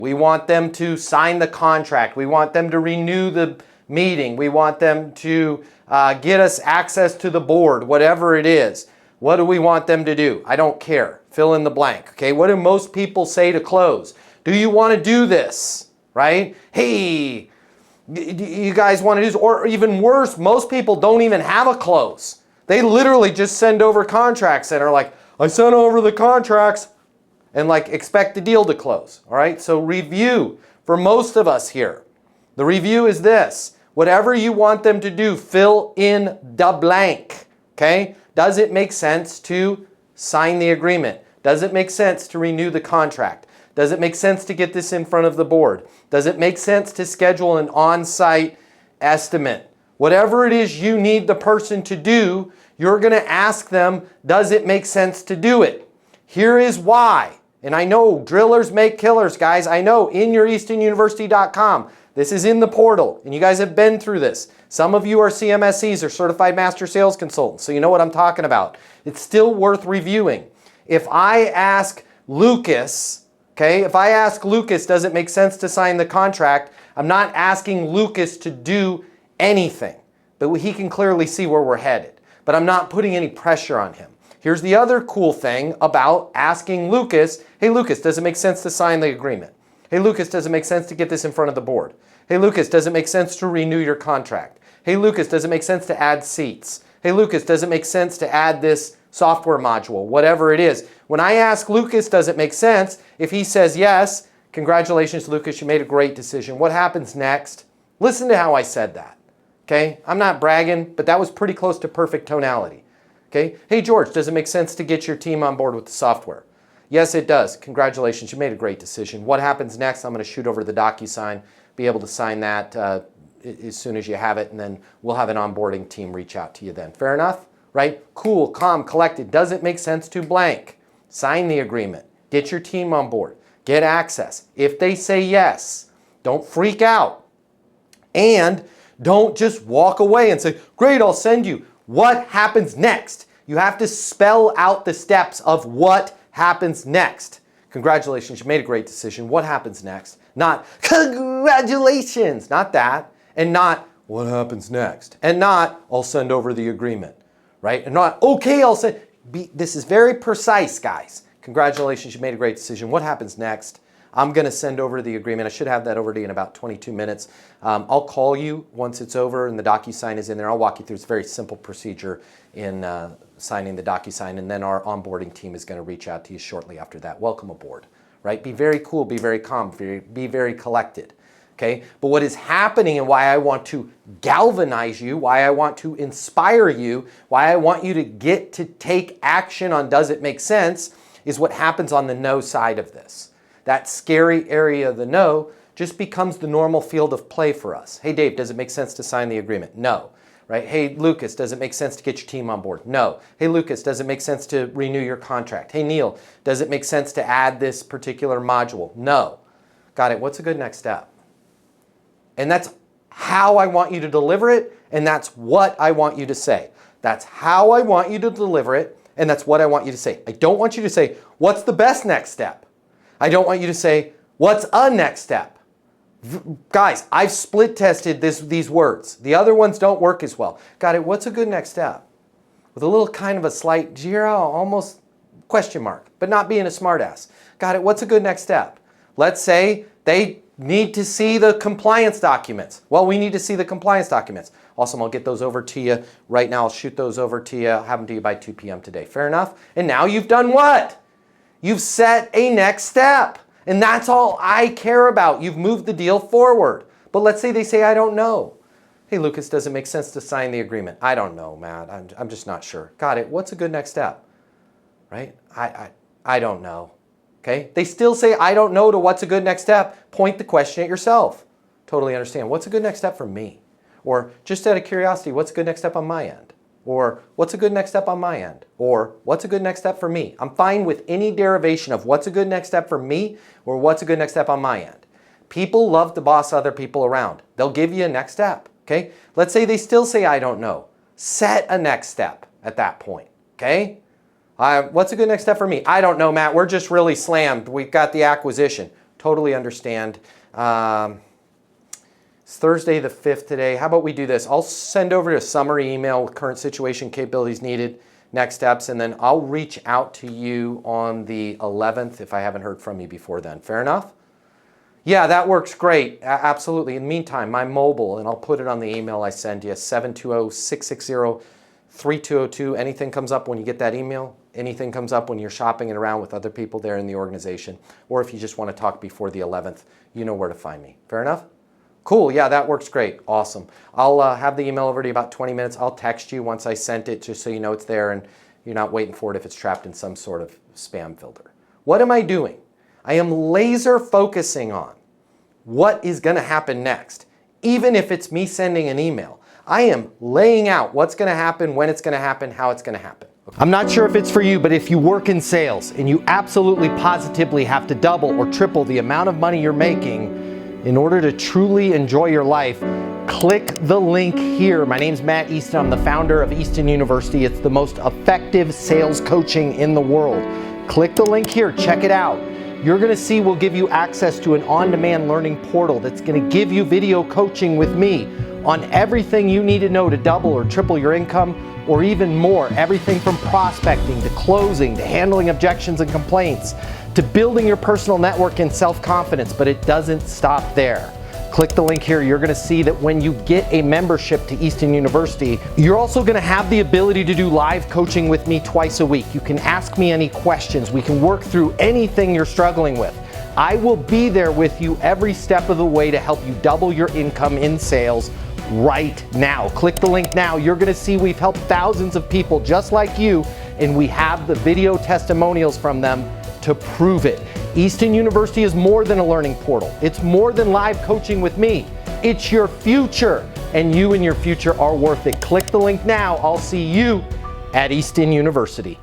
We want them to sign the contract. We want them to renew the meeting. We want them to get us access to the board, whatever it is. What do we want them to do? I don't care. Fill in the blank. Okay, what do most people say to close? Do you want to do this? Right? Hey, you guys want to do this? Or even worse, most people don't even have a close. They literally just send over contracts and are like, I sent over the contracts, and like expect the deal to close. All right, so review for most of us here. The review is this. Whatever you want them to do, fill in the blank. Okay? Does it make sense to sign the agreement? Does it make sense to renew the contract? Does it make sense to get this in front of the board? Does it make sense to schedule an on-site estimate? Whatever it is you need the person to do, you're going to ask them, does it make sense to do it? Here is why. And I know drillers make killers, guys. I know in your eastonuniversity.com. This is in the portal, and you guys have been through this. Some of you are CMSCs or Certified Master Sales Consultants, so you know what I'm talking about. It's still worth reviewing. If I ask Lucas, okay, if I ask Lucas, does it make sense to sign the contract? I'm not asking Lucas to do anything, but he can clearly see where we're headed. But I'm not putting any pressure on him. Here's the other cool thing about asking Lucas, hey Lucas, does it make sense to sign the agreement? Hey Lucas, does it make sense to get this in front of the board? Hey Lucas, does it make sense to renew your contract? Hey Lucas, does it make sense to add seats? Hey Lucas, does it make sense to add this software module? Whatever it is. When I ask Lucas, does it make sense? If he says yes, congratulations Lucas, you made a great decision. What happens next? Listen to how I said that. Okay? I'm not bragging, but that was pretty close to perfect tonality. Okay? Hey George, does it make sense to get your team on board with the software? Yes, it does. Congratulations, you made a great decision. What happens next? I'm going to shoot over the DocuSign, be able to sign that as soon as you have it, and then we'll have an onboarding team reach out to you then. Fair enough? Right? Cool, calm, collected. Does it make sense to blank? Sign the agreement. Get your team on board. Get access. If they say yes, don't freak out. And don't just walk away and say, great, I'll send you. What happens next? You have to spell out the steps of what happens next. Congratulations, you made a great decision. What happens next? Not, congratulations, not that. And not, what happens next? And not, I'll send over the agreement, right? And not, okay, I'll send. This is very precise, guys. Congratulations, you made a great decision. What happens next? I'm going to send over the agreement. I should have that over to you in about 22 minutes. I'll call you once it's over and the DocuSign is in there. I'll walk you through. It's a very simple procedure in signing the DocuSign, and then our onboarding team is going to reach out to you shortly after that. Welcome aboard, right? Be very cool, be very calm, be very collected, okay? But what is happening and why I want to galvanize you, why I want to inspire you, why I want you to get to take action on does it make sense, is what happens on the no side of this. That scary area of the no just becomes the normal field of play for us. Hey Dave, does it make sense to sign the agreement? No. Right? Hey Lucas, does it make sense to get your team on board? No. Hey Lucas, does it make sense to renew your contract? Hey Neil, does it make sense to add this particular module? No. Got it. What's a good next step? And that's how I want you to deliver it, and that's what I want you to say. That's how I want you to deliver it, and that's what I want you to say. I don't want you to say, what's the best next step? I don't want you to say, what's a next step? Guys, I've split tested these words. The other ones don't work as well. Got it, what's a good next step? With a little kind of a slight, almost question mark, but not being a smartass. Got it, what's a good next step? Let's say they need to see the compliance documents. Well, we need to see the compliance documents. Awesome, I'll get those over to you right now. I'll shoot those over to you. I'll have them to you by 2 p.m. today. Fair enough? And now you've done what? You've set a next step. And that's all I care about. You've moved the deal forward. But let's say they say, I don't know. Hey, Lucas, does it make sense to sign the agreement? I don't know, Matt. I'm just not sure. Got it. What's a good next step? Right? I don't know. Okay? They still say, I don't know to what's a good next step. Point the question at yourself. Totally understand. What's a good next step for me? Or just out of curiosity, what's a good next step on my end? Or what's a good next step on my end? Or what's a good next step for me? I'm fine with any derivation of what's a good next step for me or what's a good next step on my end. People love to boss other people around. They'll give you a next step, okay? Let's say they still say, I don't know. Set a next step at that point, okay? What's a good next step for me? I don't know, Matt. We're just really slammed. We've got the acquisition. Totally understand. It's Thursday the 5th today. How about we do this? I'll send over a summary email with current situation, capabilities needed, next steps, and then I'll reach out to you on the 11th if I haven't heard from you before then. Fair enough? Yeah, that works great. Absolutely. In the meantime, my mobile, and I'll put it on the email I send you, 720-660-3202. Anything comes up when you get that email, anything comes up when you're shopping it around with other people there in the organization, or if you just want to talk before the 11th, you know where to find me. Fair enough? Cool, yeah, that works great. Awesome. I'll have the email over to you about 20 minutes. I'll text you once I sent it just so you know it's there and you're not waiting for it if it's trapped in some sort of spam filter. What am I doing? I am laser focusing on what is going to happen next. Even if it's me sending an email, I am laying out what's going to happen, when it's going to happen, how it's going to happen. I'm not sure if it's for you, but if you work in sales and you absolutely positively have to double or triple the amount of money you're making in order to truly enjoy your life, click the link here. My name's Matt Easton. I'm the founder of Easton University. It's the most effective sales coaching in the world. Click the link here, check it out. You're gonna see we'll give you access to an on-demand learning portal that's gonna give you video coaching with me on everything you need to know to double or triple your income, or even more. Everything from prospecting to closing to handling objections and complaints to building your personal network and self-confidence, but it doesn't stop there. Click the link here. You're going to see that when you get a membership to Easton University, you're also going to have the ability to do live coaching with me twice a week. You can ask me any questions. We can work through anything you're struggling with. I will be there with you every step of the way to help you double your income in sales right now. Click the link now. You're going to see we've helped thousands of people just like you, and we have the video testimonials from them to prove it. Easton University is more than a learning portal. It's more than live coaching with me. It's your future, and you and your future are worth it. Click the link now. I'll see you at Easton University.